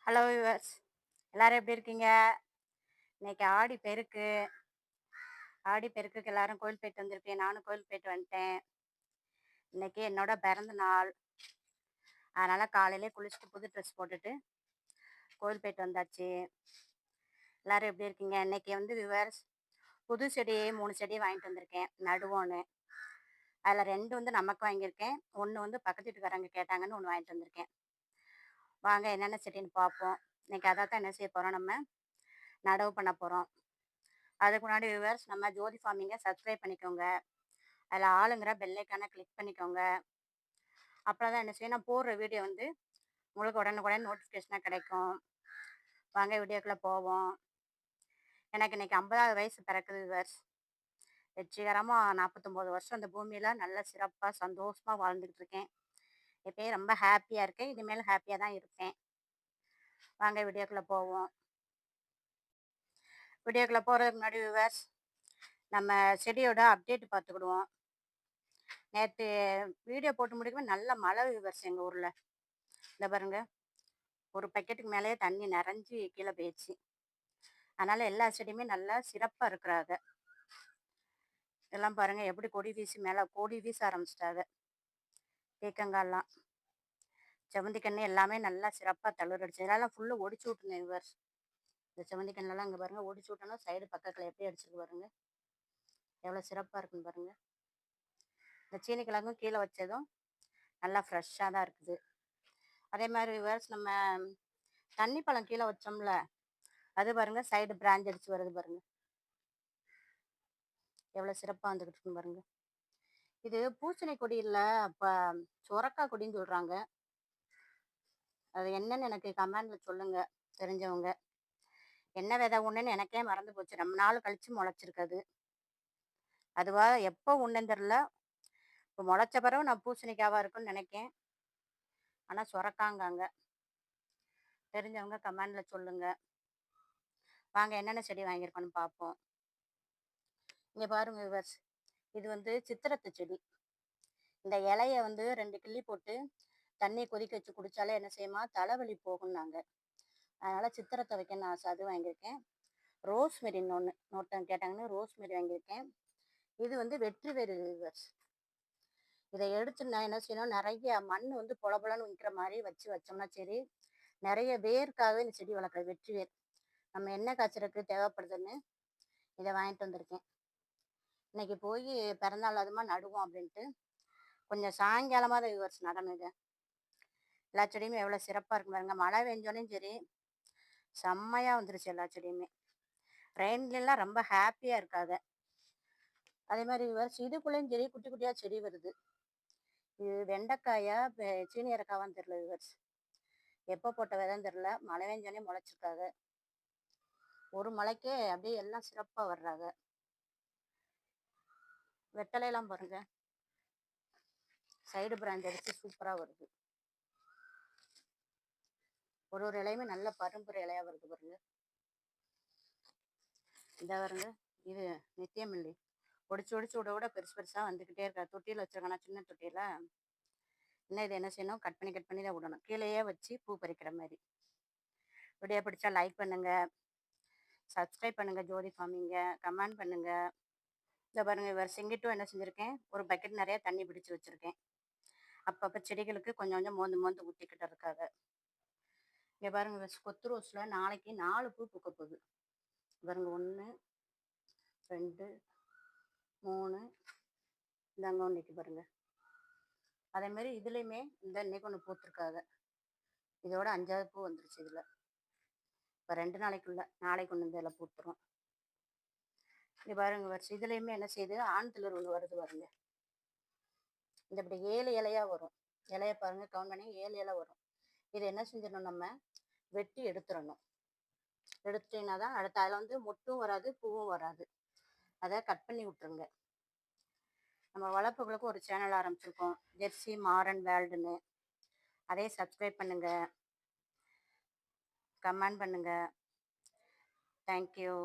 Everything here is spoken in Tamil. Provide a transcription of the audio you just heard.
ஹலோ வியூவர்ஸ், எல்லாரும் எப்படி இருக்கீங்க? இன்னைக்கு ஆடி பெருக்கு. ஆடி பெருக்குக்கு எல்லாரும் கோயில் போயிட்டு வந்திருப்பேன். நானும் கோயில் போயிட்டு வந்துட்டேன். இன்னைக்கு என்னோட பிறந்த நாள். அதனால காலையிலே குளிச்சுட்டு புது ட்ரெஸ் போட்டுட்டு கோயில் போயிட்டு வந்தாச்சு. எல்லாரும் எப்படி இருக்கீங்க? இன்னைக்கு வந்து வியூவர்ஸ் புது செடி 3 செடி வாங்கிட்டு வந்திருக்கேன் நடுவோன்னு. அதில் 2 வந்து நமக்கு வாங்கியிருக்கேன். ஒன்று வந்து பக்கத்து வீட்டுக்காரங்க கேட்டாங்கன்னு ஒன்று வாங்கிட்டு வந்திருக்கேன். வாங்க என்னென்ன செடின்னு பார்ப்போம். இன்னைக்கு அதை தான் என்ன செய்ய போகிறோம், நம்ம நடவு பண்ண போகிறோம். அதுக்கு முன்னாடி வியூவர்ஸ் நம்ம ஜோதி ஃபார்மிங்கை சப்ஸ்கிரைப் பண்ணிக்கோங்க. அதில் ஆளுங்கிற பெல்லைக்கான கிளிக் பண்ணிக்கோங்க. அப்புறம் தான் என்ன செய்யும், நான் போடுற வீடியோ வந்து உங்களுக்கு உடனுக்குடன் நோட்டிஃபிகேஷனாக கிடைக்கும். வாங்க வீடியோக்குள்ளே போவோம். எனக்கு இன்னைக்கு 50வது வயசு பிறக்குது வியூவர்ஸ். வெற்றிகரமாக 49 வருஷம் இந்த பூமியில் நல்ல சிறப்பாக சந்தோஷமாக வாழ்ந்துக்கிட்டு இருக்கேன். இப்போயே ரொம்ப ஹாப்பியாக இருக்கேன். இனிமேல் ஹாப்பியாக தான் இருப்பேன். வாங்க வீடியோக்குள்ளே போவோம். வீடியோக்குள்ளே போகிறதுக்கு முன்னாடி வியூவர்ஸ் நம்ம செடியோட அப்டேட் பார்த்துக்கிடுவோம். நேற்று வீடியோ போட்டு முடிக்கவே நல்ல மழை வியூவர்ஸ் எங்கள் ஊரில். இந்த பாருங்க, ஒரு பக்கெட்டுக்கு மேலேயே தண்ணி நிறைஞ்சி கீழே போயிடுச்சு. அதனால் எல்லா செடியுமே நல்லா சிறப்பாக இருக்கிறாங்க. இதெல்லாம் பாருங்கள் எப்படி கொடி வீச ஆரம்பிச்சிட்டாங்க. பீக்கங்கால்லாம் செவந்தி கன்று எல்லாமே நல்லா சிறப்பாக தள்ளுரடிச்சு. இதெல்லாம் ஃபுல்லாக ஒடிச்சு விட்டுருங்க வியூவர்ஸ். இந்த செவந்தி கண்ணெல்லாம் இங்கே பாருங்கள், ஒடிச்சு விட்டோன்னா சைடு பக்கத்தில் எப்படி அடிச்சிருக்கு பாருங்க, எவ்வளோ சிறப்பாக இருக்குன்னு பாருங்கள். இந்த சீனி கிழங்கும் கீழே வச்சதும் நல்லா ஃப்ரெஷ்ஷாக தான் இருக்குது. அதே மாதிரி வியூவர்ஸ் நம்ம தண்ணி பழம் கீழே வச்சோம்ல, அது பாருங்க சைடு பிராஞ்ச் அடிச்சு வருது பாருங்க, எவ்வளோ சிறப்பாக வந்துக்கிட்டு இருக்குன்னு பாருங்க. இது பூசணி கொடி இல்லை, அப்போ சுரக்காய் கொடின்னு சொல்கிறாங்க. அது என்னன்னு எனக்கு கமெண்ட்ல சொல்லுங்க தெரிஞ்சவங்க. என்ன விதை ஒன்றுன்னு எனக்கே மறந்து போச்சு. ரொம்ப நாள் கழிச்சு முளைச்சிருக்குது. அதுவா எப்போ ஒன்றுன்னு தெரில. இப்போ முளைச்ச பிறகு நான் பூசணிக்காவா இருக்குன்னு நினைக்கேன். ஆனால் சுரக்காங்காங்க. தெரிஞ்சவங்க கமெண்ட்ல சொல்லுங்க. வாங்க என்னென்ன செடி வாங்கியிருக்கோன்னு பார்ப்போம். இங்கே பாருங்க விவர்ஸ், இது வந்து சித்திரத்து செடி. இந்த இலைய வந்து 2 கிள்ளி போட்டு தண்ணி கொதிக்க வச்சு குடித்தாலே என்ன செய்யுமா, தலைவலி போகும்னாங்க. அதனால் சித்திரத்தை வைக்கணும்னு ஆசை, அது வாங்கியிருக்கேன். ரோஸ்மெரின்னு ஒருத்தன் கேட்டாங்கன்னு ரோஸ்மெரி வாங்கியிருக்கேன். இது வந்து வெற்றி வேறு விவர்ஸ். இதை எடுத்து நான் என்ன செய்யணும், நிறைய மண் வந்து பொலன்னு விற்கிற மாதிரி வச்சோம்னா சரி, நிறைய வேர்க்காகவே இந்த செடி வளர்க்குறது வெற்றி வேர். நம்ம என்ன காய்ச்சறதுக்கு தேவைப்படுதுன்னு இதை வாங்கிட்டு வந்திருக்கேன். இன்னைக்கு போய் பிறந்தாள் அதுமா நடுவோம் அப்படின்ட்டு கொஞ்சம் சாயங்காலமாக தான் விவர்ஸ் நடணும். இதை எல்லா செடியுமே எவ்வளோ சிறப்பாக இருக்கும் பாருங்க. மழை பெஞ்சோனையும் சரி செம்மையாக வந்துருச்சு எல்லா செடியுமே. ரெயின்லாம் ரொம்ப ஹாப்பியாக இருக்காது. அதே மாதிரி விவர்ஸ் இதுக்குள்ளேயும் சரி குட்டி குட்டியாக செடி வருது. இது வெண்டைக்காயா சீனி இறக்காவான்னு தெரில விவர்ஸ். எப்போ போட்ட விதைன்னு தெரில, மழை பெஞ்சோனே முளைச்சிருக்காங்க. ஒரு மலைக்கே அப்படியே எல்லாம் சிறப்பாக வர்றாங்க. வெத்தலையெல்லாம் பாருங்க, சைடு பிராஞ்ச் அடிச்சு சூப்பராக வருது. ஒரு இலையுமே நல்ல பரும்புற இலையா வருது பாருங்க. இந்த பாருங்க, இது நித்தியமல்லி ஒடிச்சு விட பெருசு பெருசாக வந்துக்கிட்டே இருக்கா. தொட்டியில் வச்சிருக்கேன்னா சின்ன தொட்டியில். இன்னும் இது என்ன செய்யணும், கட் பண்ணி தான் விடணும், கீழேயே வச்சு பூ பறிக்கிற மாதிரி. வீடியோ பிடிச்சா லைக் பண்ணுங்க, சப்ஸ்கிரைப் பண்ணுங்க ஜோதி ஃபார்மிங்க, கமெண்ட் பண்ணுங்க. இந்த பாருங்க, இவர் செங்கிட்டும் என்ன செஞ்சுருக்கேன், ஒரு பக்கெட் நிறைய தண்ணி பிடிச்சி வச்சுருக்கேன். அப்பப்போ செடிகளுக்கு கொஞ்சம் கொஞ்சம் மோந்து ஊற்றிக்கிட்டு இருக்காங்க. இங்கே பாருங்க, கொத்து ரோஸில் நாளைக்கு 4 பூ பூக்க போகுது பாருங்க. 1 2 3 இந்தாங்க ஒன்றைக்கு பாருங்க. அதேமாரி இதுலேயுமே இந்த இன்னைக்கு ஒன்று பூத்துருக்காங்க. இதோட 5வது பூ வந்துருச்சு இதில். இப்போ 2 நாளைக்குள்ள, நாளைக்கு ஒன்று இதில் பூத்துரும். இங்கே பாருங்க வருஷம் இதுலேயுமே என்ன செய்யுது, ஆண் துளிர் ஒன்று வருது பாருங்க. இந்த இப்படி 7 இலையாக வரும். இலையை பாருங்க, கவுண்ட் பண்ணி 7 இலை வரும். இது என்ன செஞ்சிடணும், நம்ம வெட்டி எடுத்துடணும். எடுத்துட்டீங்கன்னா தான் அடுத்த அதில் வந்து மொட்டும் வராது, பூவும் வராது. அதை கட் பண்ணி விட்டுருங்க. நம்ம வளர்ப்புகளுக்கு ஒரு சேனல் ஆரம்பிச்சிருக்கோம், ஜெர்சி மாரன் வேர்ல்டுன்னு. அதே சப்ஸ்கிரைப் பண்ணுங்கள், கமெண்ட் பண்ணுங்கள். தேங்க்யூ.